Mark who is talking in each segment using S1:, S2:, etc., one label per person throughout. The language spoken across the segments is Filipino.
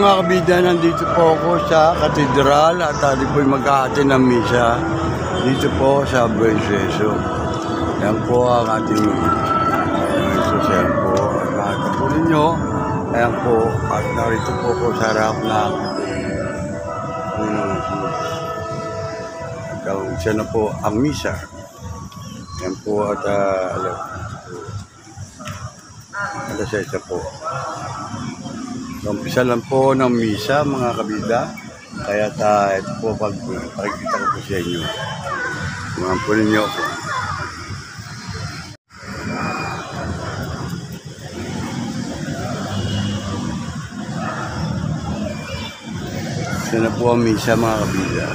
S1: mga kabida, nandito po ako sa katedral at atin po'y mag-aatin ng misa dito po sa Buensueso. Yan po ang ating Jesus. Yan po ang nakita po ninyo. Ayan po, at narito po ako sa harap ng siya na po ang misa. Yan po at alas 6 po. Umpisa lang po ng misa mga kabida. Kaya ito po pagkikita ko po sa inyo. Mga po ninyo po. Ito na po ang misa mga kabida.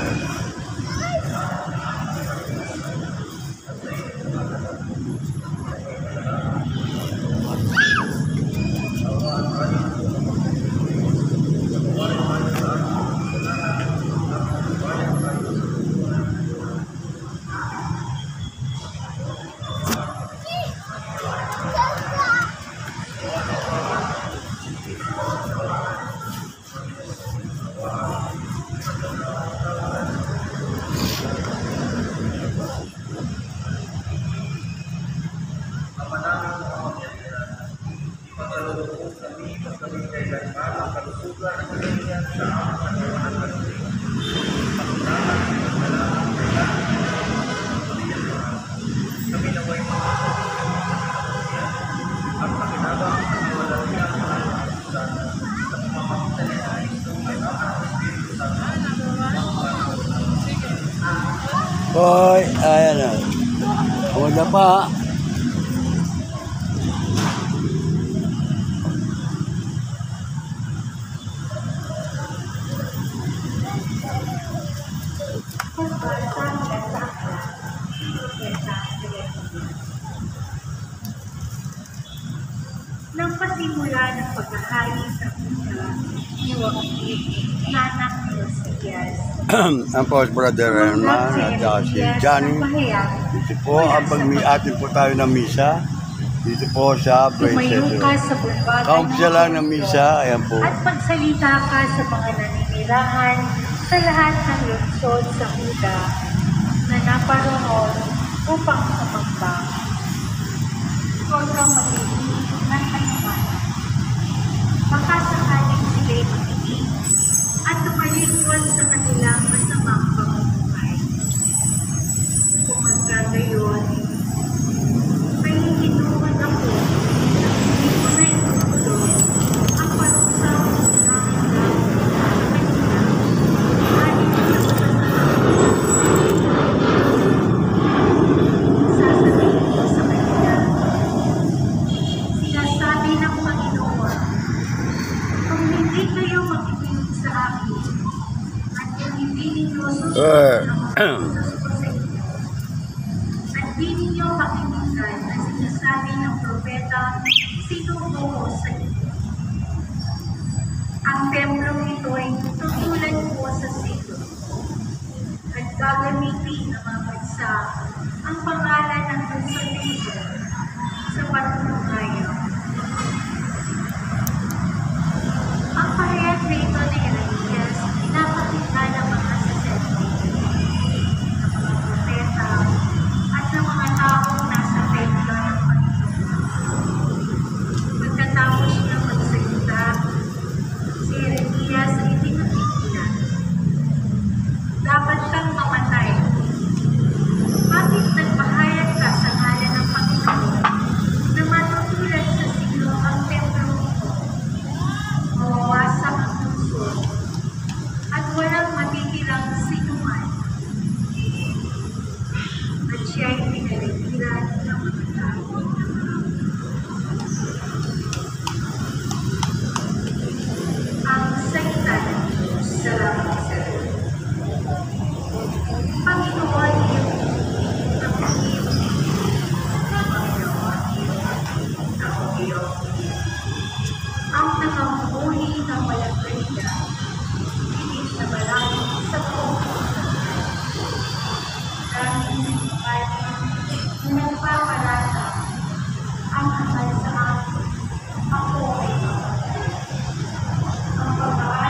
S1: Hoy, ayan na. Wala pa.
S2: Nang pasimula ng paghahari sa una, iwakit, nanak ni Osias.
S1: Ang po Brother Herman at si Johnny. Dito po ang atin po tayo ng misa. Dito po sa Buensueso. Kaumpisa lang ng misa. Ayan po.
S2: At pagsalita ka sa mga naninirahan sa lahat ng lungsod sa Huda na naparoon upang sumambang. Huwag kang mag-iisip ng kanyang. Baka sakaling sila'y makinig at tumalikod sa kanilang masamang pamumuhay. Kung magkagayon, may hinuman ako na hindi ko na itutuloy ang parusaw na hanggang sa kanila. Sasabihin ko sa kanila, sinasabi ng Panginoon, kung hindi kayo makikinig sa akin, at kung hindi ninyo susunod ang at di ninyo pakinggan ang sinasabi ng propeta, sinuko sa inyo. Ang templong ito ay tutulad po sa sito, at gagamitin ng mga bansa ang pangalan ng Diyos sa patutungayan. Ang pahayag na ito ni Jeremias, pinapakita ng mga sasabi, ng mga propeta, at ng mga taong nasa templo ng Panginoon. Pagkatapos niya magsalita, si Jeremias ay tinutigilan. Dapat kang mamatay. Bakit nagpahayag ka sa ngalan ng Panginoon na matutulad sa siglo ang templo mo? Mawawasak ang lungsod at walang matitirang sinuman. At siya'y pinaligiran ng mga tao. Ang salita ng Diyos. Salamat sa Diyos. Panginoon, ang Panginoon, ang nakamuhi ng walang kalida, hindi sa malalim sa buong dahil sinukat na nagpapalata ang akal sa akin. Ako ay ang babae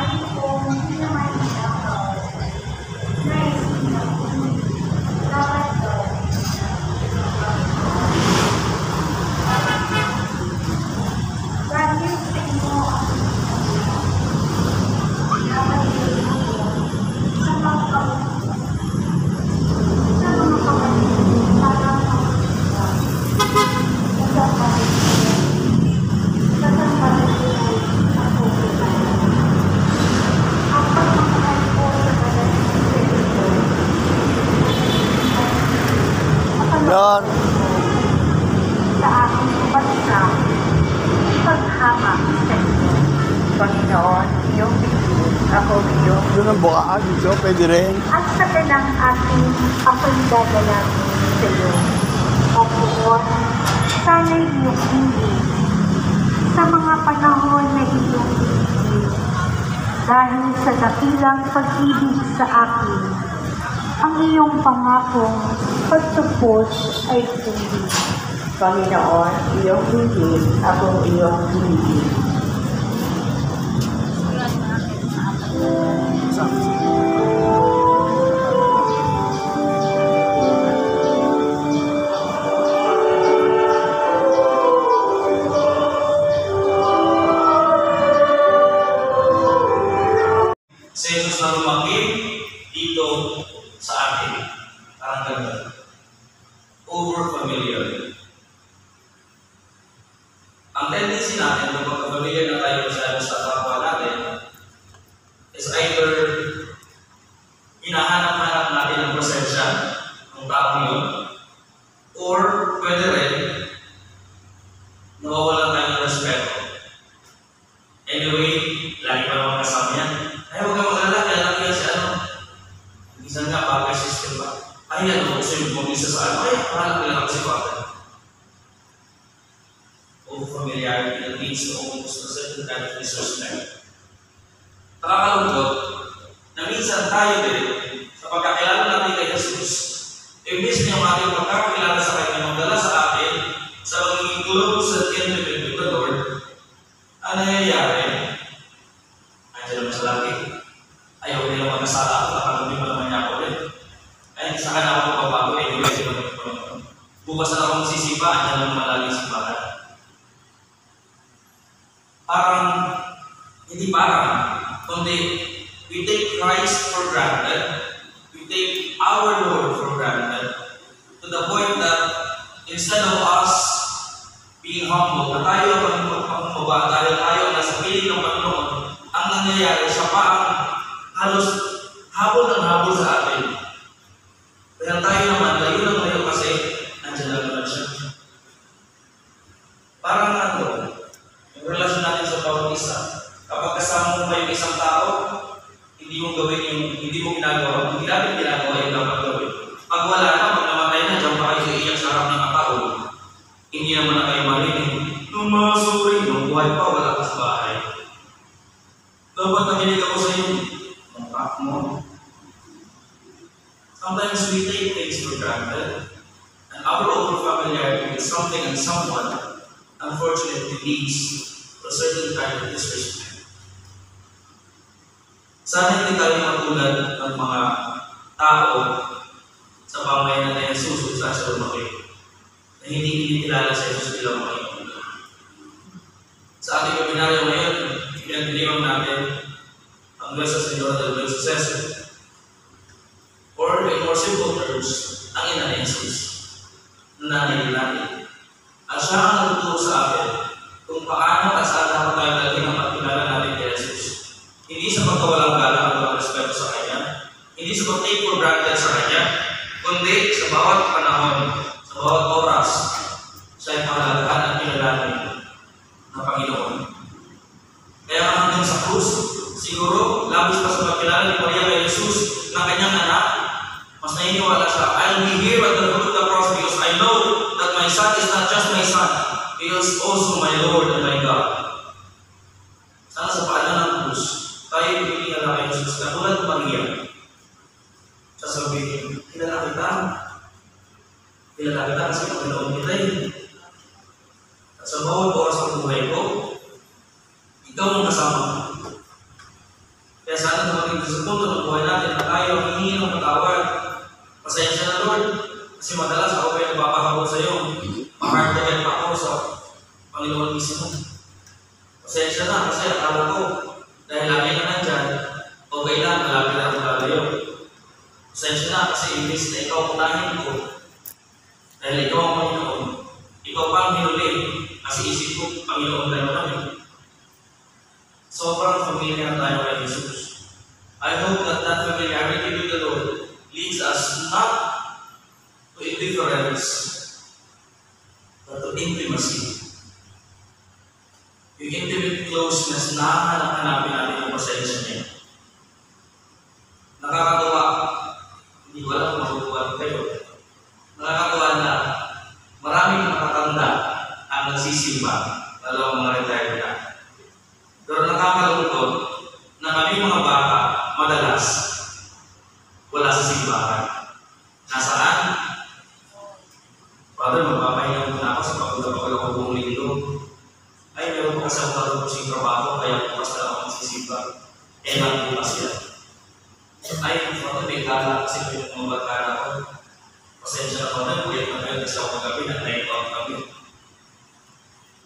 S1: Yan.
S2: sa aking bansa, paghamak sa iyo. Panginoon, iyong bigyan, ako iyong
S1: Doon ang bukaan dito, pwede rin.
S2: at sa ganang aking ako'y dadalangin sa iyo. O Poon, sana'y iyong hindi sa mga panahon na iyong ibigin. Dahil sa dakilang pag-ibig sa akin, ang iyong pangakong pagtupos ay hindi. Panginoon, iyong hindi, ako iyong hindi.
S3: Sa Jesus na lumaki dito sa atin. Parang ganun. Over-familiar. Ang tendency natin kapag familiar na tayo sa kapwa natin is either hinahanap-hanap natin ang presensya ng taong yun, or pwede rin nawawalan tayo ng respeto. Anyway, lagi pa naman kasama yan. Ay, huwag kang mag-alala, kaya lang yan si ano. Minsan nga, bagay system ba? Ay, ano, gusto yung mag-isa sa ano. Ay, pahala ko lang ako si Father. Over-familiarity that leads to almost a certain kind of disrespect. Nakakalungkot na minsan tayo din, sa pagkakilala natin kay Jesus, imbis niya ang ating pagkakilala sa Kanya, magdala sa atin, sa magiging tulog sa intimate with the Lord, ano nangyayari? Andiyan naman sa lagi. Ayaw nila magkasala ako, nakalunin mo naman niya ako ulit. Ay, sa ka na ako pabago, anyway, di naman yung bukas na ako magsisipa, andiyan naman malaking sipahan. Parang, hindi parang, kundi we take Christ for granted, we take our Lord for granted, to the point that instead of us being humble, na tayo ang pagpapababa, tayo ang nasa piling ng Panginoon, ang nangyayari, siya pa ang halos habol ng habol sa atin. Kaya tayo naman, layo ng layo kasi, nandiyan lang naman siya. Parang ano, yung relasyon natin sa bawat isa, kapag kasama mo pa yung isang tao, hindi mo gawin yung, hindi mo ginagawa, hindi natin ginagawa yung dapat gawin. Pag wala na, pag namatay na, dyan pa kayo sa iyak sa harap ng tao, hindi naman na kayo marinig. Nung mga suri, nung buhay pa, wala ka sa bahay. Dapat nakinig ako sa iyo, mukha mo. Sometimes we take things for granted, and our over-familiarity with something and someone unfortunately leads to a certain kind of disrespect. Sana hindi tayo matulad ng mga tao sa pamayanan na Jesus sa lumaki na hindi kinikilala sa Jesus bilang Panginoon. Sa ating webinaryo ngayon, pinagdiliwang natin ang Nuestra Señora del Buen Suceso, or in more simple terms, ang ina ni Jesus, nanay natin. At siya ang nagtuturo sa atin kung paano at saan dapat tayo dalhin ang pagkilala natin kay Jesus. Hindi sa pagkawalang galang at walang respeto sa Kanya, hindi sa pag-take for granted sa Kanya, kundi sa bawat panahon, sa bawat oras, siya ay pahalagahan at kinalanin ng Panginoon. Kaya hanggang sa krus, siguro, labis pa sa pagkilala ni Maria kay Jesus na kanyang anak, mas naniniwala siya, I'll be here at the foot of the cross because I know that my son is not just my son, he is also my Lord and my God. Sana sa paanan ng krus, tayo pinilala kay Jesus na tulad ng Maria. Sasabihin, kilala kita. Kilala kita kasi Panginoon kita eh. At sa bawat oras ng buhay ko, ikaw ang kasama. Kaya sana dumating sa punto ng buhay natin na tayo ang hihingi ng patawad. Pasensya na Lord, kasi madalas ako kayo nagpapahabol sa iyo. Makartagan pa ako sa Panginoon mismo. Pasensya na kasi akala ko, dahil lagi na nandyan, okay lang, malapit na ako lalayo. Pasensya na kasi imbis na ikaw punahin ko, dahil ikaw ang Panginoon, ikaw pa ang hinuli, kasi isip ko, Panginoon tayo namin. Sobrang familiar tayo kay Jesus. I hope that familiarity with the Lord leads us not to to indifference, but to intimacy. Yung intimate closeness na hanap-hanapin natin ang pasensya niya. Nakakatawa, hindi ko alam kung mabubuhat kayo. Nakakatawa na maraming nakakanda ang nagsisimba, lalo ang mga retired na. Pero nakakalungkot na kami mga bata, madalas, wala sa simbahan. Nasaan? Father, magpapahinga muna ako sa pagkula ko buong linggo. Ay, meron po kasi ako sa trabaho, kaya bukas na ako magsisimba. Lang bukas yan. Ay, Father, may gala kasi po yung mga barkada ko. Pasensya na ko na, kuya na kayo kasi ako magabi, na night out kami.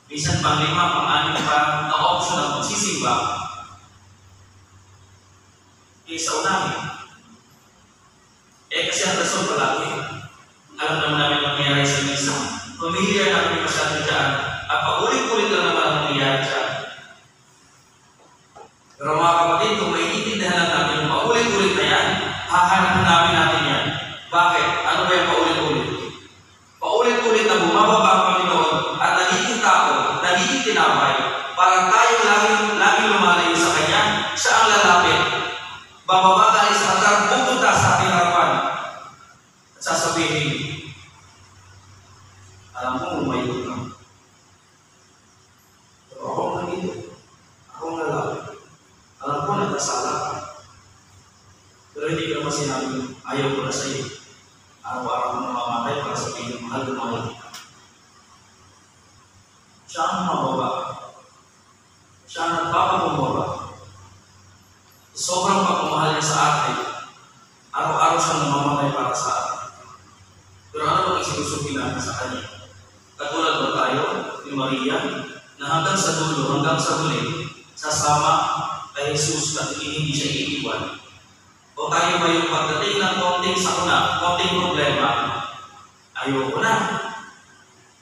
S3: Minsan pang 5, pang 6 pa na option ang magsisimba, sa unahin. Kasi ang rason palagi, alam naman namin ang nangyayari sa misa. Pamilya namin masyado dyan, at paulit-ulit lang naman ang nangyayari dyan. Pero mga kapatid, kung maiintindihan lang natin yung paulit-ulit na yan, hahanap namin natin yan. Bakit? Ano ba yung paulit-ulit? Paulit-ulit na bumababa ang Panginoon at nagiging tao, nagiging tinapay, para tayo laging lumalayo sa Kanya, siya ang lalapit. Bababa tayo sa altar, pupunta sa ating harapan. At sasabihin, alam mo, umayon ka. Pero ako nandito. Ako ang lalapit. Alam ko, nagkasala ka. Pero hindi ko naman sinabi, ayaw ko na sa iyo. Araw-araw ko namamatay para sabihin, mahal na mahal kita. Siya ang mababa. Siya ang nagpapabumaba. Sobrang pagmamahal niya sa atin, araw-araw siyang namamatay para sa atin. Pero ano ang isinusukin natin sa Kanya? Katulad ba tayo ni Maria, na hanggang sa dulo, hanggang sa huli, sasama kay Jesus at hindi siya iiwan? O tayo ba yung pagdating ng konting sakuna, konting problema, ayoko na,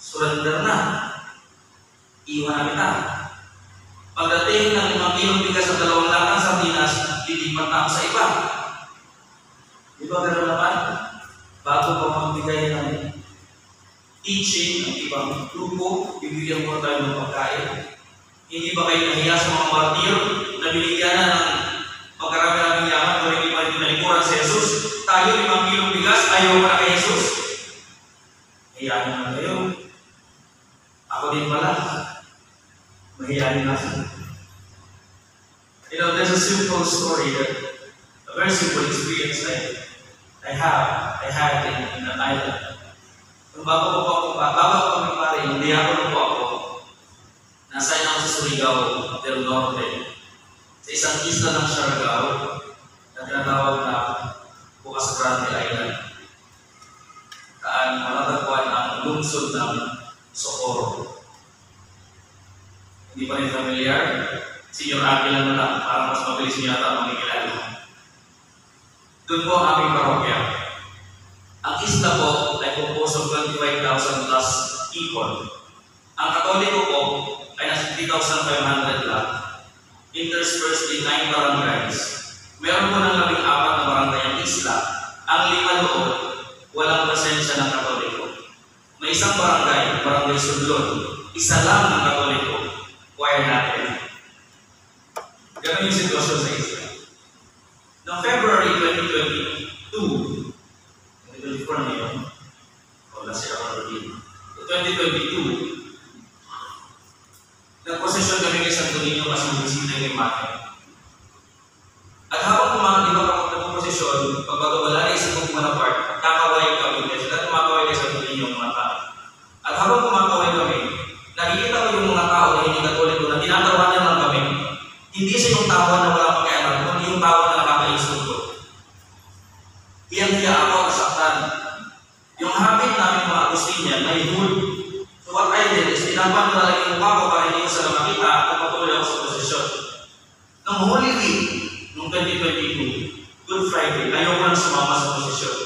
S3: surrender na, iwan na kita. Pagdating ng 5 kilong bigas sa 2 latang sardinas, lilipat na ako sa iba. Di ba gano'n naman? Bago pa magbigay ng teaching ng ibang grupo, bibigyan mo tayo ng pagkain. Hindi ba kayo nahiya sa mga martir na binigyan na ng pagkarami-raming yaman kung hindi pa rin nalikuran sa Jesus? Tayo 5 kilong bigas, ayaw mo na kay Jesus. Hayaan naman kayo. Ako din pala. Mahihayin na. You know, there's a simple story, a very simple experience I had in an island. Nung bago ko kami pare, hindi ako ako. Nasa ako sa Surigao del Norte. Sa isang isla ng Siargao, na tinatawag na Bukas Grande Island. Kaan matatagpuan ang lungsod ng Socorro. Hindi pa rin familiar? Senior Aki lang na para mas mabilis niya ata makikilala. Doon po ang aming parokya. Ang isla po ay composed of 25,000 plus people. Ang Katoliko po ay nasa 3,500 lang. Interspersed in 9 barangays. Meron po ng 14 na barangay ang isla. Ang 5 doon, walang presensya ng Katoliko. May isang barangay, Barangay Sudlon. Isa lang ng Katoliko. Choir natin. Ganun yung sitwasyon sa isla. Noong February 2022, 2024 na yun, wala siya ako rin. 2022, nagposesyon kami kay Santo Niño kasi bisita yung imahe. At habang kumakas, di ba kapag nagposesyon, pag wala na isang kung part, kakaway kami kasi dahil kumakaway kay Santo Niño yung mga tao. At habang kumakaway kami, nakikita ko yung mga tao na hindi Katoliko na tinatawanan lang kami. Hindi siya yung tawa na wala pakialam, kundi yung tawa na nakaka-insulto. Hiyang-hiya ako nasaktan. Yung habit namin mga Agustinian ay hood. So what I did is tinapan ko talaga yung mukha ko para hindi ko sila makita at patuloy ako sa posisyon. Noong Holy Week, noong 2022, Good Friday, ayaw ko lang sumama sa posisyon.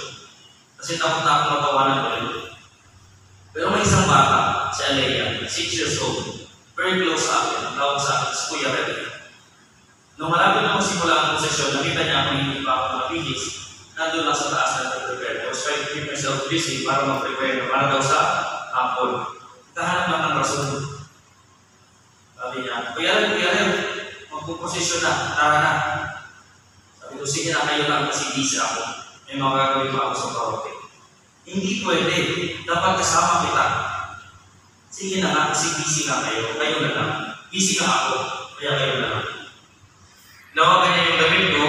S3: Kasi takot na ako matawanan ko rin. Pero may isang bata, si Alea, 6 years old, very close sa akin, ang tawag sa akin, si Kuya Red. Nung malapit na magsimula ang posisyon, nakita niya ako hindi pa ako mabihis. nandun lang sa taas na prepare. I was trying to keep myself busy para mag-prepare para daw sa hapon. Kahanap lang ng rason. Sabi niya, Kuya Ren, magpuposisyon na, tara na. Sabi ko, sige na kayo lang kasi busy ako. May mga gagawin pa ako sa karaoke. Hindi pwede. Dapat kasama kita. Sige na nga, kasi busy na kayo. Kayo na lang. Busy na ako. Kaya kayo na lang. Nawagan niya yung damit ko,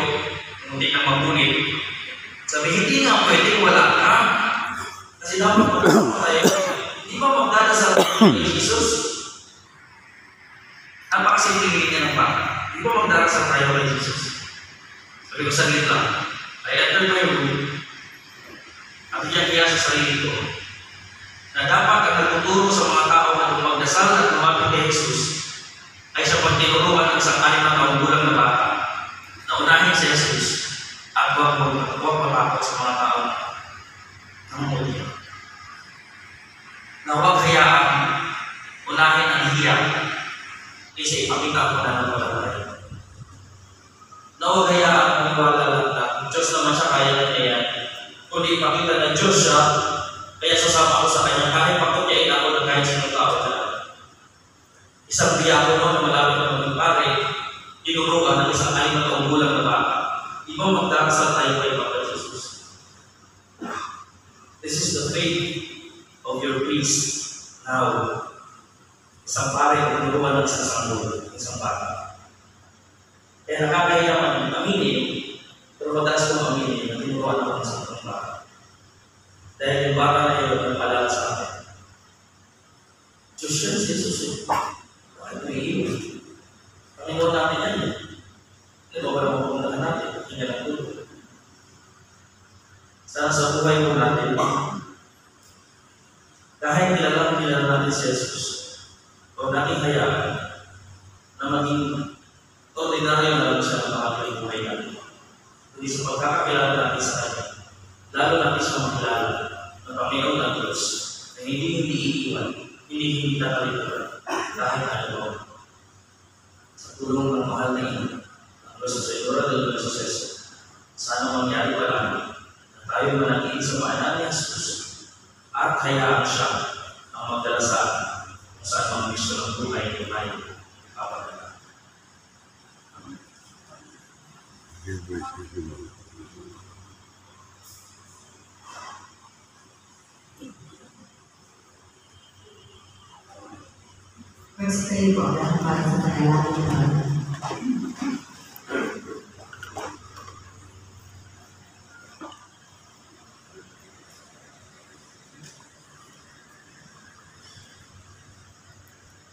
S3: hindi ka magunit. Sabi, hindi nga pwede, wala ka. Kasi dapat magkasama tayo. Hindi ba magdadasal ni Jesus? Napakasintingin niya ng baka. Hindi ba magdadasal tayo kay Jesus? Sabi ko, saglit lang. I entered my room. At kaya sa sarili ko na dapat ang nagtuturo sa mga tao na magdasal at lumapit kay Jesus ay sa pagtinuruan ng isang 6 na taong gulang na bata na unahin si Jesus at huwag matakot sa mga tao ng muli. Na huwag hayaan unahin ang hiyak kaysa ipakita ko na ng pagkakalay. Na huwag hayaan maniwala lang na Diyos naman siya kaya na niya. Kundi ipakita na Diyos siya, kaya sasama ako sa Kanya kahit pakutyain ako ng kahit sinong tao na. Isang diyakono na malapit na maging pare, tinuruan ng isang 6 na taong gulang na bata. Di ba magdarasal tayo kay Papa Jesus? This is the faith of your priest. Now, isang pare na tinuruan ng isang sanggol, isang bata. Kaya nakakahiya man aminin, pero madalas kong aminin na tinuruan ako ng isang bata. Dahil yung baka na yun ang palala sa akin. Diyos yan si Jesus. Bakit may iyon? Panginoon natin yan. Ito ba naman pumuntahan natin? Hindi lang tulog. Sana sa buhay mo natin, kahit nilalang natin si Jesus, huwag natin hayaan na maging ordinaryo na lang siya ng mga buhay natin. Hindi sa pagkakakilala natin sa Kanya. Lalo natin siya makilala ng Panginoon ng Diyos na hindi iiwan, hindi tatalipan kahit ano. Sa tulong ng mahal na ina, ang Diyos sa Idora del Jesus, sana mangyari pa lang na tayo manatili sa maanan ni Jesus at hayaan siya ang magdala sa atin kung saan mang gusto ng buhay ng tayo papadala.
S4: First pray po dahil para sa panalangin natin.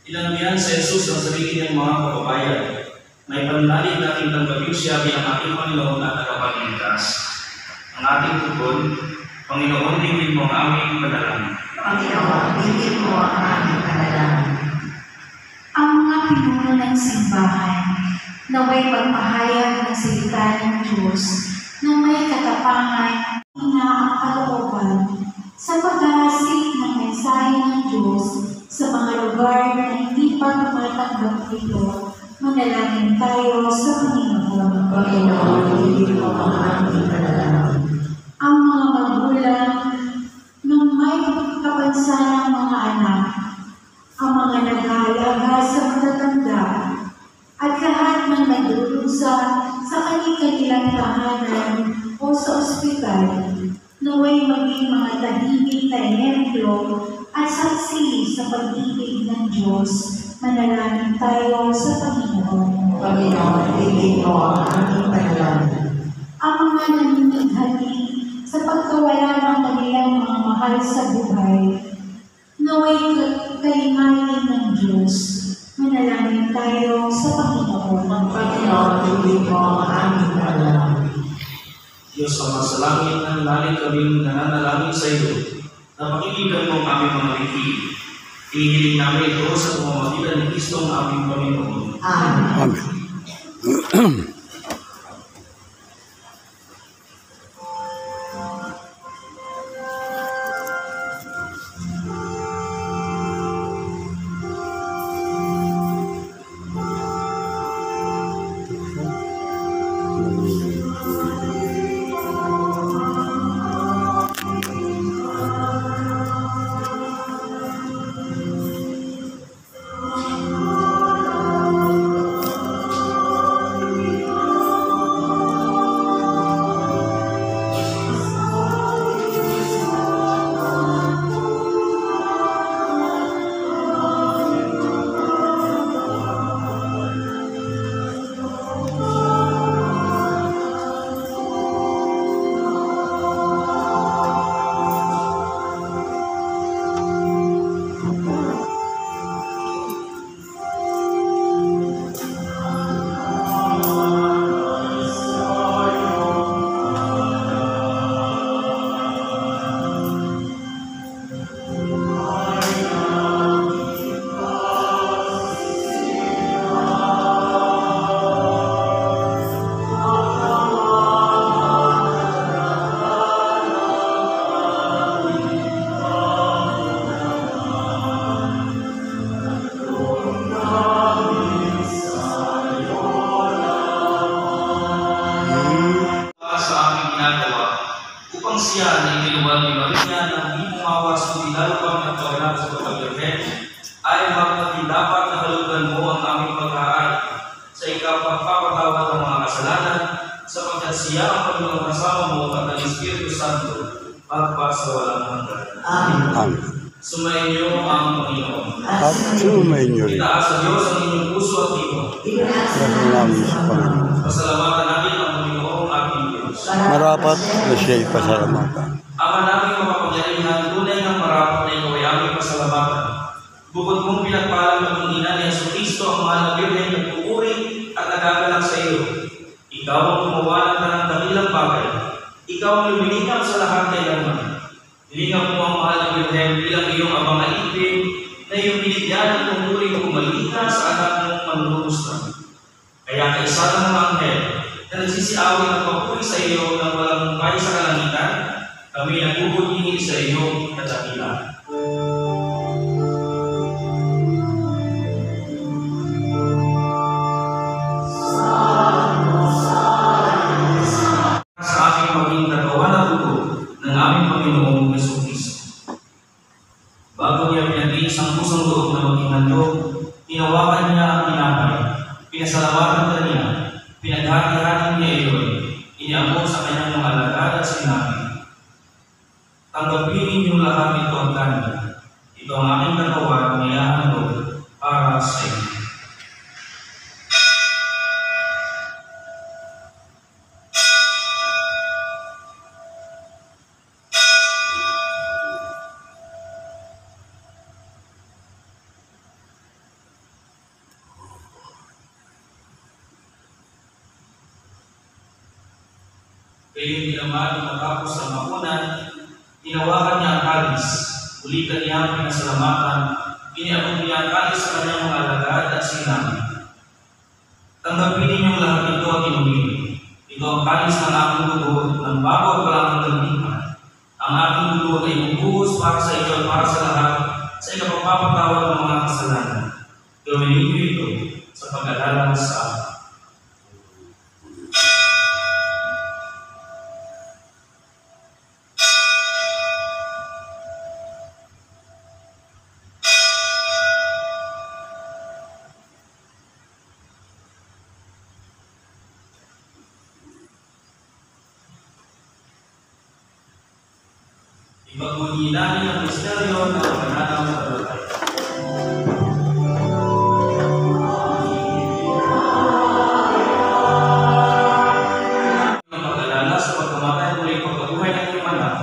S3: Inanbihan sa Jesus ang sarili ng mga kababayan. May pananalig natin tanggapin siya bilang ating Panginoon at tagapagligtas. Ang ating tugon, Panginoon, tingin mo ang aming panalangin.
S4: Panginoon, tingin mo ang aming panalangin.
S2: Ang mga pinuno ng simbahan naway pagpahayag ng salita ng Diyos na may katapangan na ang kalooban sa pag-aasik ng mensahe ng Diyos sa mga lugar na hindi pa tumatanggap nito. Manalangin tayo sa Panginoon.
S4: Panginoon, tingin mo ang aming panalangin.
S2: Ang mga magulang ng may kapansanang mga anak, ang mga nag-aalaga sa matatanda, at lahat ng nagdurusa sa kanilang tahanan o sa ospital, naway maging mga tahimik na ehemplo at saksi sa pag-ibig ng Diyos. Manalangin tayo sa Panginoon.
S4: Panginoon, tingin mo ang aming panalangin.
S2: Ang mga naninighati sa pagkawala ng kanilang mga mahal sa buhay, naway kalimayin ng Diyos. Manalangin tayo sa Panginoon.
S4: Panginoon, tingin mo ang aming panalangin.
S3: Diyos Ama sa langit, nananalig kami nananalangin sa iyo na pakinggan mo ang aming mga likilig. Hinihiling namin ito sa pamamagitan ng Kristo ang aming Panginoon.
S4: Amen.
S1: Amen.
S3: niya na hindi pumawas kundi lalo pang nagpaganap sa pagpaglahen, ay dapat na halugan mo ang aming pag-aari sa ikapagpapatawad ng mga kasalanan, sapagkat siya ang Panginoong kasama mo at ang Espiritu Santo pagpa sa walang hanggan.
S4: Amen.
S3: Sumainyo ang Panginoon.
S1: At sumainyo rin.
S3: Itaas sa Diyos ang inyong puso at ibo.
S1: Kasi namin sa Panginoon.
S3: Pasalamatan natin ang Panginoong ating Diyos.
S1: Marapat na siya'y pasalamatan.
S3: Ama namin makapangyarihan, tunay ng marapat na ikaw ay aming pasalamatan. Bukod mong pinagpalang ng ina ni Jesucristo ang mahal na Birhen na pupuri at nagagalak sa iyo. Ikaw ang gumawa ng tanang dakilang bagay. Ikaw ang lumilingap sa lahat kailanman. Hilingap mo ang mahal na Birhen bilang iyong abang alipin na iyong binigyan ng tungkulin kumalita sa anak mong manlulusta. Kaya kaisa ng mga anghel na nagsisiaway ng papuri sa iyo ng walang mungkay sa kalangitan, kami nagbubunyi sa iyong kadakilaan. Sa aming maging nagawa na dugo ng aming Panginoong Jesucristo. Bago niya pinag-iis ang pusong loob na maging handog, tinawakan niya ang tinapay, pinasalamatan ka niya, pinaghati-hati niya iyon, iniambon sa kanyang mga alagad at sinabi, tanggapin ninyong lahat ito ang kanin. Ito ang aking katawan na ihahandog para sa inyo. Kayong ginawa matapos ang makunan, tinawakan niya ang kalis, ulitan niya ang pinasalamatan, iniabot niya ang kalis sa kanyang mga alagad at sinabi, tanggapin ninyong lahat ito at inumin. Ito ang kalis ng aking dugo ng bago at walang hanggang. Ang aking dugo ay bubuhos para sa iyo at para sa lahat sa ikapagpapatawad ng mga kasalanan. Gawin niyo ito sa pag-alala sa akin. Ipagbunyi namin ang misteryo ng pananampalataya. Ang pag-alala sa pagkamatay muli pagkabuhay ng iyong anak,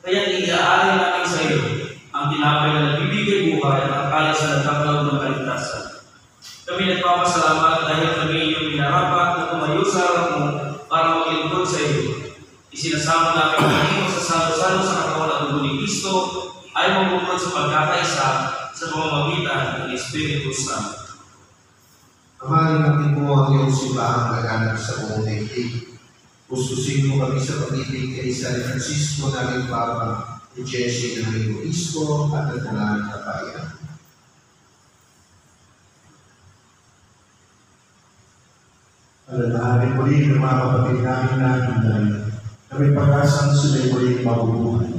S3: kaya iaalay namin sa iyo ang tinapay na nagbibigay buhay at ang kalis na nagkakalaw ng kaligtasan. Kami nagpapasalamat dahil kami iyong minarapat na tumayo sa harap mo para maglingkod sa iyo. Isinasama namin ang Panginoon sa salo-salo sa katawan at dugo ni Kristo ay mabukod sa pagkakaisa sa pamamagitan ng Espiritu Santo.
S5: Amahalin natin mo ang iyong simbahang laganap sa buong daigdig. Pustusin mo kami sa pag-ibig kay San Francisco namin Papa, ni Jesse namin Obispo at ang Talaan na Bayan. Alalahanin muli ng mga kapatid namin na hinday na may pag-asang sila'y muling mabubuhay.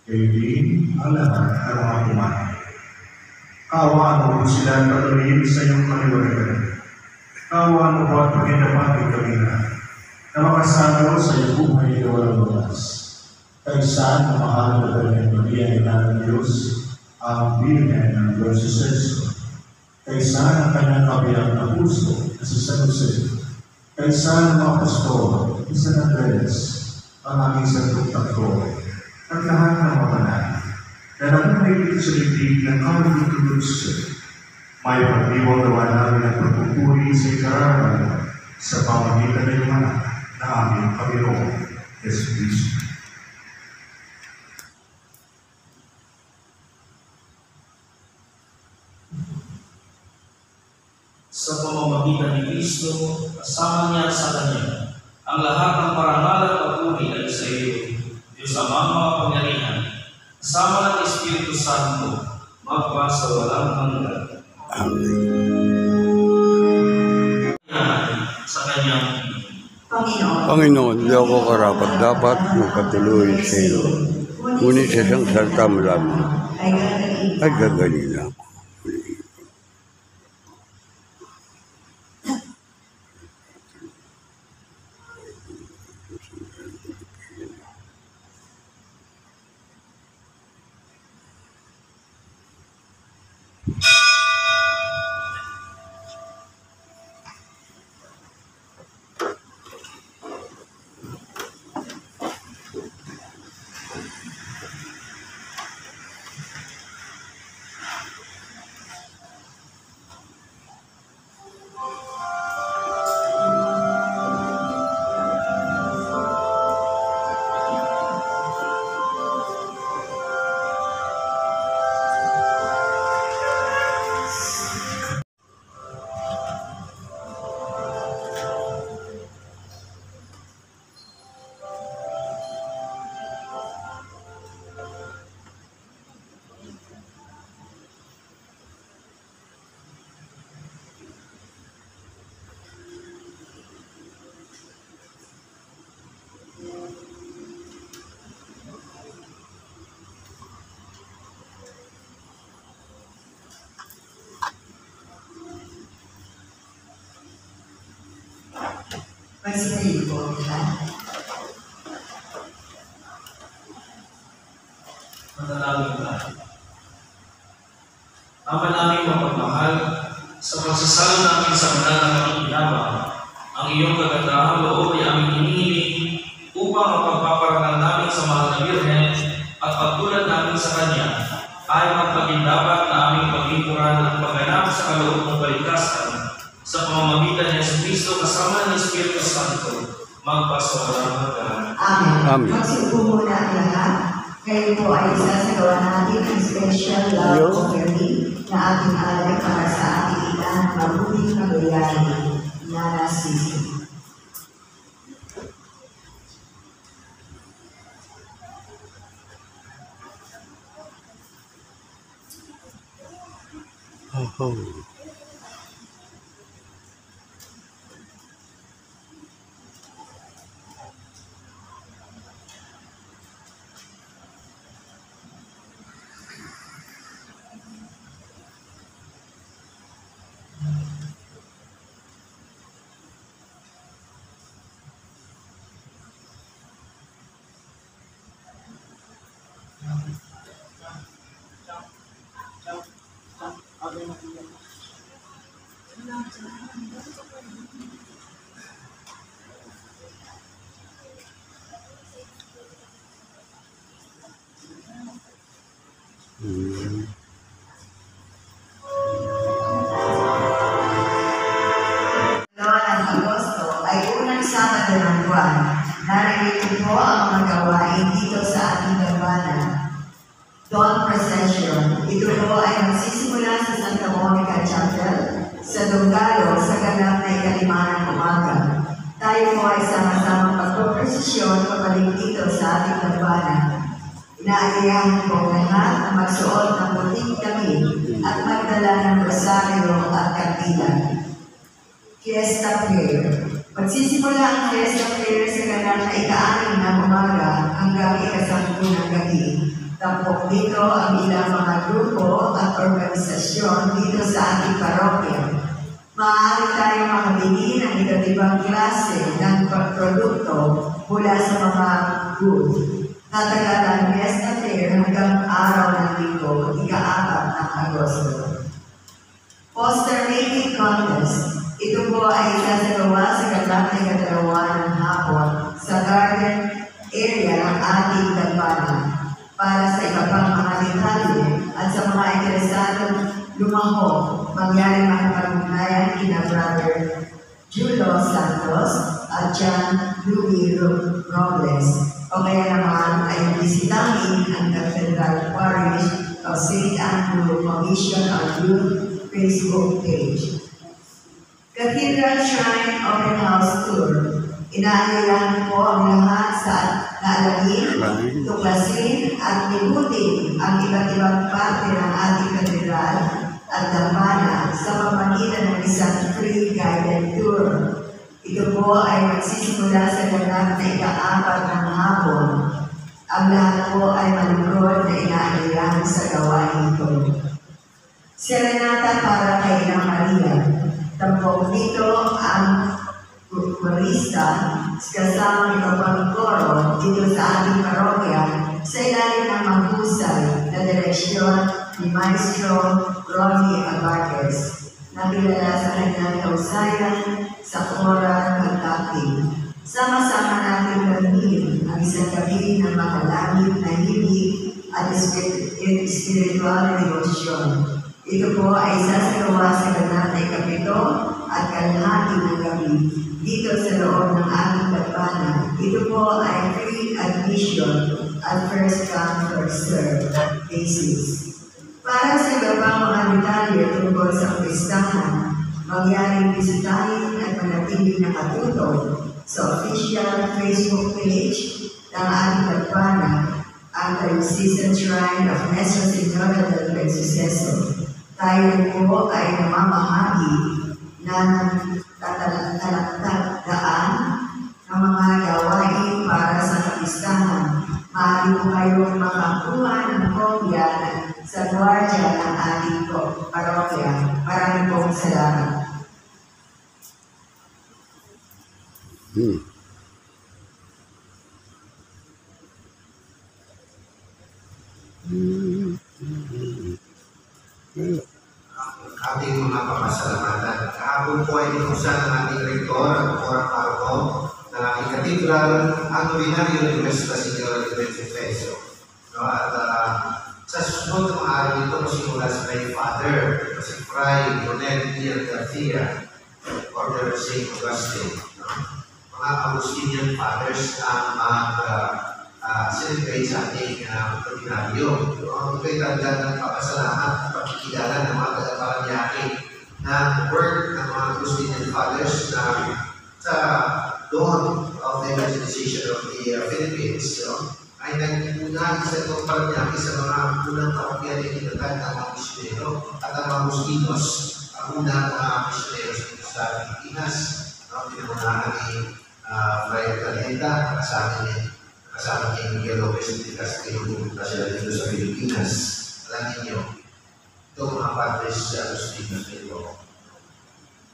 S5: Kayo din ang lahat ng mga kumain. Kaawaan mo kung sila ang patuloyin sa iyong kaliwanagan. Kaawaan mo po at paginapagin kami na makasalo sa iyong buhay na walang batas. Kaysa na mahal na Birhen Maria ng Diyos, ang Birhen ng Diyos Jesucristo. Kaysa ng kanyang kabilang na puso na si San Jose. Kaysa ng mga pastor, ni San Andres, ang aming santong takbo, at lahat ng mga banal, na nabuhay sa libig ng kamulutulog may pagdiwang naman namin ang pagpupuri sa ikararan sa pamagitan ng mga na aming Panginoon, Yesu Cristo.
S3: Sa pamamagitan ni Kristo, kasama niya sa Kanya, ang lahat ng parangal at papuri ay sa iyo, Diyos Amang makapangyarihan, kasama ng Espiritu Santo, magpa sa walang hanggan. Sa Kanyang
S4: Panginoon,
S1: Panginoon, di ako karapat dapat magpatuloy sa iyo.
S4: ngunit
S1: Ngunit sa isang salita mo lamang, ay gagaling lang.
S4: Magsipayo po,
S3: Manalangin tayo. Ama namin mapagmahal, sa pagsasalo namin sa banal na pakikinabang, ang iyong kagandahang loob ay aming hinihiling upang mapagpaparangal namin sa mahal na Birhen at pagtulad namin sa Kanya ay magpagindapat na aming paglingkuran at pagganap sa kaloob ng kaligtasan sa pamamagitan ni Jesucristo kasama ng Espiritu Santo, magpasawalang hanggan.
S4: Amen.
S1: Amen.
S4: Magsiupo muna ang lahat. Ngayon po ay isasagawa natin ang special love offering na ating alay para sa ating ina na mabuting kagayahin na nasisi.
S1: Oh.
S4: Agosto ay unang Sabado ng buwan. Narito po ang mga gawain dito sa ating dambana. Dawn Procession. Ito po ay magsisimula sa Santa Monica Chapel sa Dongalo sa ganap na ika-5 ng umaga. Tayo po ay sama-sama pagpoprosesyon pabalik dito sa ating dambana. Inaagayahan po lahat na magsuot ng puting damit at magdala ng rosaryo at kandila. Fiesta Prayer. Magsisimula ang Fiesta Prayer sa ganap na ika-6 ng umaga hanggang ika-10 ng gabi. Tampok dito ang ilang mga grupo at organisasyon dito sa ating parokya. Maaari tayong makabili ng iba't ibang klase ng produkto mula sa mga booth. Tatagal ang Fiesta Fair hanggang araw ng linggo, ika-4 ng Agosto. Poster making contest. Ito po ay isasagawa sa ganap na ika-2 ng hapon sa garden area ng ating dambana. Para sa iba pang mga detalye at sa mga interesadong lumahok, mangyari makapag-ugnayan kina Brother Julio Santos at John Louis Robles. O kaya naman ay bisitahin ang Cathedral Parish of St. Andrew Commission on Youth Facebook page. Cathedral Shrine Open House Tour. Inaanyayahan po ang lahat sa naalagin, tuklasin at libutin ang iba't ibang parte ng ating katedral at dambana sa pamamagitan ng isang free guided tour. Ito po ay magsisimula sa ganap na ika-4 ng hapon Ang lahat po ay malungkot na inaalihan sa gawain ito. Serenata para kay Ina Maria. Tampok dito ang korista kasama ng kapag koro dito sa ating parokya sa ilalim ng mahusay na direksyon ni Maestro Ronnie Abarquez na kilala sa kanyang kausayan sa oral at acting. Sama-sama natin gamitin ang isang gabi ng makalangit na hilig at spiritual na devosyon. Ito po ay sasagawa sa ganap na ikapito at kalahati ng gabi dito sa loob ng ating dagbanan. Ito po ay free admission at first come, first serve basis. Para sa iba pang mga detalye tungkol sa pistahan, mangyaring bisitahin at manatiling nakatuto sa official Facebook page ng ating dagbanan, ang Diocesan Shrine of Nuestra Señora del Buen Suceso. Tayo po ay namamahagi ng tatalagdaan ng mga gawain para sa kapistahan. Maaari po kayong makakuha ng kopya sa gwardiya ng ating parokya. Maraming pong salamat.
S6: Ating mga papasalamatan. Kahapon po ay inuusan ng ating rektor at korang paroko ng ating katedral ang Novenario de Nuestra Señora del Buen Suceso. No? At sa susunod ng mga araw ito, masimula si my father, si Fray Leonel Ian Garcia, Order of St. Augustine. No? Mga Augustinian fathers ang celebrate sa ating ordinaryo. Ito ay tanda ng papasalamat at pakikilala ng mga tagapangyayain ng work ng mga Augustinian fathers na sa dawn of the evangelization of the Philippines ay nagmuna isa itong paranyaki sa mga unang kapakyan na itinatag ng mga misyonero at ang mga Agustinos ang unang mga misyonero sa Pilipinas. Pinamunahan ni Fray Calenda, kasama niya yung Miguel Lopez de Castillo, pumunta sila dito sa Pilipinas. Alam niyo, itong mga padres sa Agustinos nito,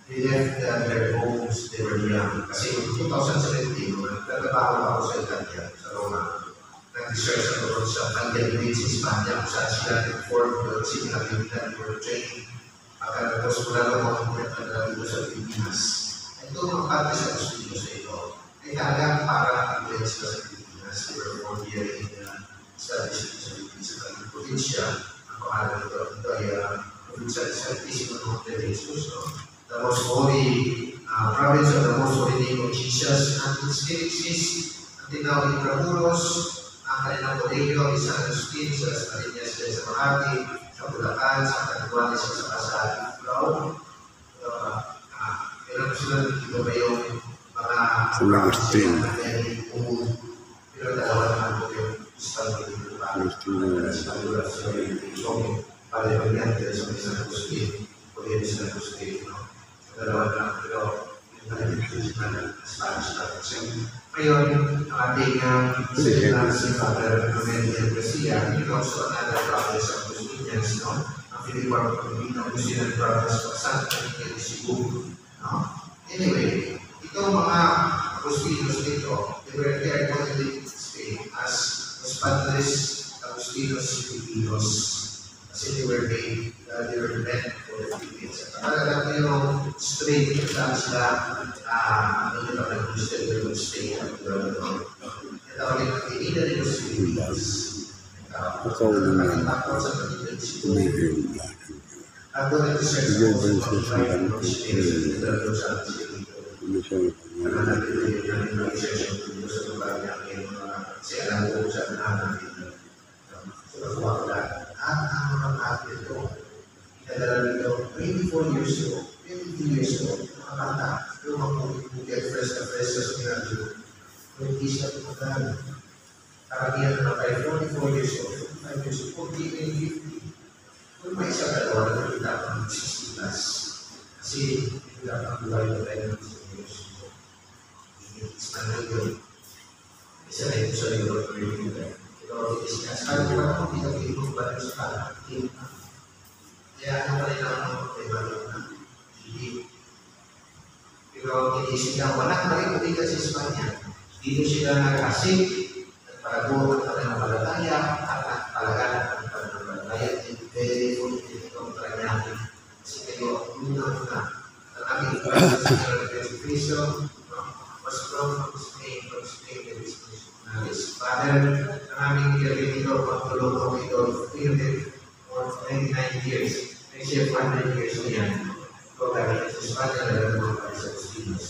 S6: they left their homes, they were young. Kasi 2017, nagtatrabaho ako sa Italia, sa Roma. Nag-research ako sa Candian Grades sa Espanya, kung saan sila nag-form yung sinilabilidad for training. Pagkatapos mula lang ako nagtatrabaho dito sa Pilipinas. Ito mga padres sa Agustinos na ito, ay talagang para influence sila sa Pilipinas. They were born here in establishment sa Pilipinas sa kanyang probinsya. Ang pangalan ito ay probinsya sa Santísimo Monte de Jesus, the most holy province of the most holy name of Jesus, and its diocese until now in Intramuros, ang kanilang kolegyo ay San Agustin, sa Las Marinas, sa Makati, sa Bulacan, sa Catanduanes, sa Pasal, Ifrao. Meron sila dito ba yung mga
S1: San Agustin.
S6: Pero dalawa naman po yung style dito pa. Sa lugar sa yung paliwanyan dito sa San Agustin, Korea sa San Agustin. Dalawa naman, pero yung nalagyan na Spanish natin. Ngayon, ang ating sinunod si Father Novenario Garcia, yun also another province of Agustinians, ang Philippine Pilipinas, Agustinian province of San Miguel de Cebu. Anyway, itong mga Agustinos dito, they were there in Spain as los Padres Agustinos Filipinos. Kasi they were meant for the Philippines. At talagang yung straight kung saan sila nag-Christian they would stay at the tawagin ng Pinida de los Filipinos. Nakakapag sa Pinida de Cebu. At doon nag-research ako sa pag-try ng Christians sa kasi hindi ang buhay na tayo ng Diyos. It's not good. Isa na ito sa libro ng Pilipinas. mo, hindi ka pinipong ba rin sa kalahati. Kaya ano pa rin ang mga kaibalan na hindi. Pero hindi sila walang marikuti ka sa Espanya. Dito sila nag-asik, nagparagot ang kanilang palataya, at nagpalagan ang kanilang palataya. Very good itong tranyaki. Kasi kayo, una-una, ang aming Kristo, was from Spain, that is missionaries. Father, ang aming dito, pagtulong ko ito, 99 years. Next year, 100 years na yan. So, dahil sa Espanya, dahil mga Palisastinos.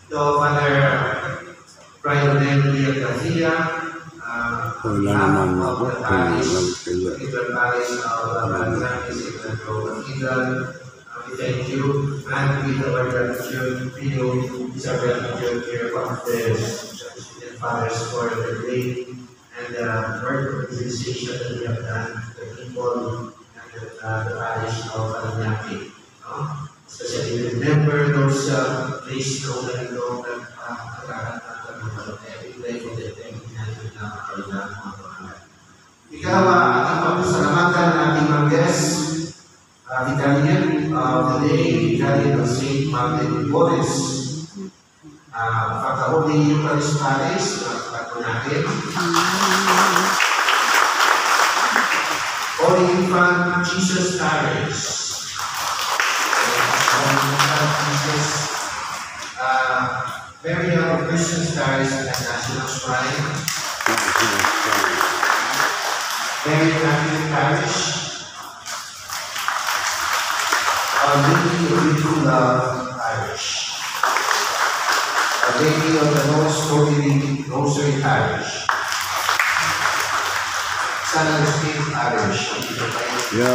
S6: So, Father Brian Nelia Garcia,
S1: Wala naman ako.
S6: of the parish, Cathedral Parish of Bananas, Cathedral, we thank you, and with our gratitude to you, Isabel and your fathers for the great and work of organization that we have done, the people and the parish of Paranaque. Especially remember those please know that you know that every day for the day and ikaw ating pagpasalamatan ng ating mga guests, Vicarian of the day, Vicarian of St. Martin Boris. Pagkahuli yung Paris Paris, pagkakot natin. Holy Infant Jesus Parish. Jesus, burial of Christian Parish at National Shrine. Mary Catholic Parish. Our Lady of Beautiful Love Parish. Our Lady of the Most Holy Rosary Parish. San Agustin Parish.
S1: Yo.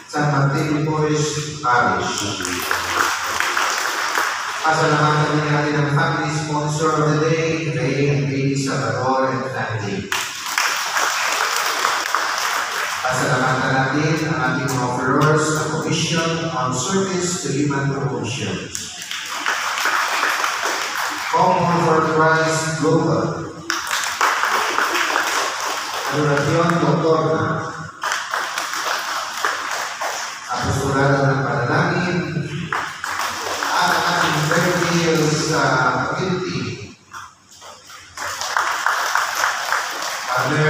S6: San Martin Boris Parish. Pasalamatan din natin ang family sponsor of the day, Ray and Baby Salvador and family. Pasalamatan natin ang ating mga offerors na Commission on Service to Human Promotions. Common for Christ Global. Adoración Doctorna. Apostolado ng Panalangin. At ang ating birthday sa community. Father,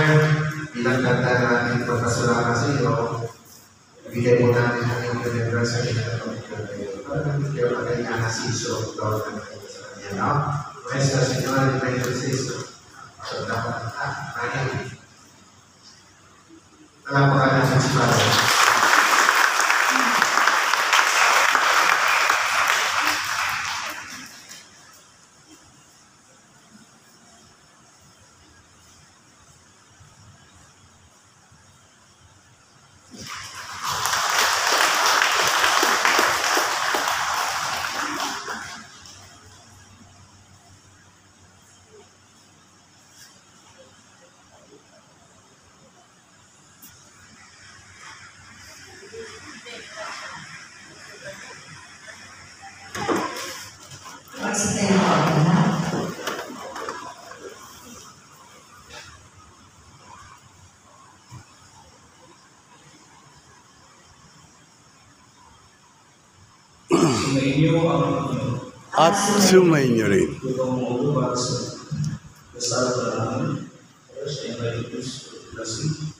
S6: bilang ganda natin pagpasalamat sa iyo, ibigay mo natin ang iyong remembrance sa kinatapos para hindi kayo magkaya na siso bawat ang kayo sa kanya, no? Nuestra Señora de Jesucristo, dapat mahin. Talampakan natin si Father.
S4: Magsitayo po ako na.
S3: Sumainyo ang inyo.
S1: At sumainyo rin.
S3: Ikaw mo ubat sa dasal namin. First, invite Christ to blessing.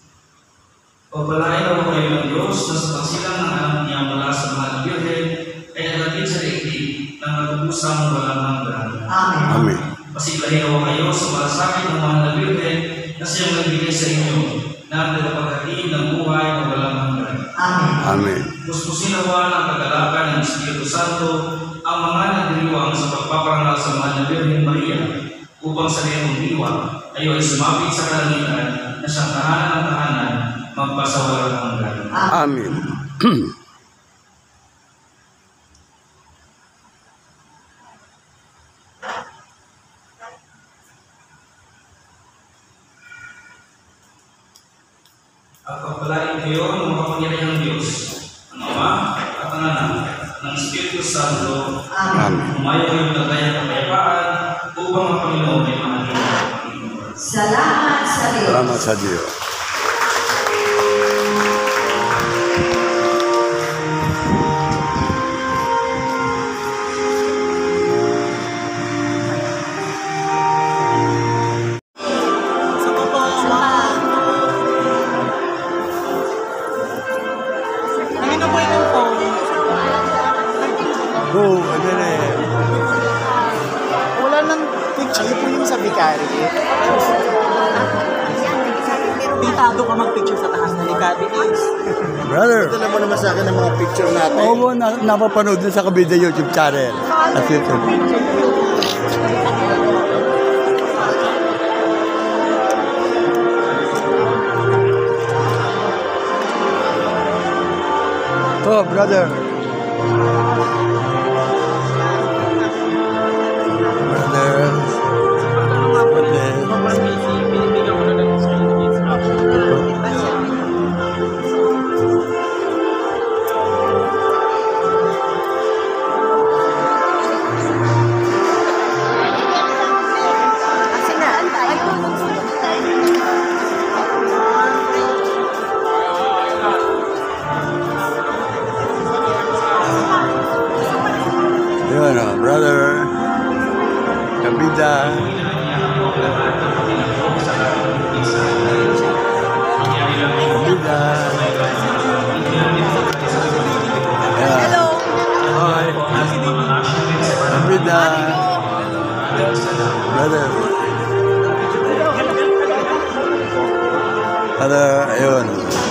S3: Pagpalain ako kayo ng Diyos na sa pagsilang ng anak niya mula sa mga Birhen ay nagatid sa daigdig ng nag-uusang walang hanggan.
S4: Amen.
S1: Amen.
S6: Pasiglahin ako kayo sa malasakit ng mahal na Birhen na siyang nagbigay sa inyo na ang tagapaghatid ng buhay na walang hanggan.
S4: Amen.
S1: Amen.
S6: Puspusin nawa ng kagalakan ng Espiritu Santo ang mga nagdiriwang sa pagpaparangal sa mahal na Birhen Maria upang sa kanyang diwa ayo ay sumapit sa kalangitan na siyang tahanan ng tahanan magpasawalang hanggan.
S1: Amen.
S6: At pagpalain kayo ng makapangyarihang Diyos, ang Ama at ang Anak ng Espiritu Santo.
S4: Amen.
S6: Umayo kayong tagayang kapayapaan upang ang Panginoon ay mahalin.
S4: Salamat sa Diyos.
S1: Salamat sa Diyos. Go, ano na eh.
S7: Wala nang picture po yung sa Vicari. Titado ka mag-picture sa taas na ni Cabinet.
S1: Brother,
S7: Dala mo naman sa akin ang mga picture natin.
S1: oo, napapanood din sa Kabida YouTube channel. At YouTube. Oh, brother. Yun o, brother. Kabida. Kabida. Hello. Hi. Kabida. Brother. Brother, ayun.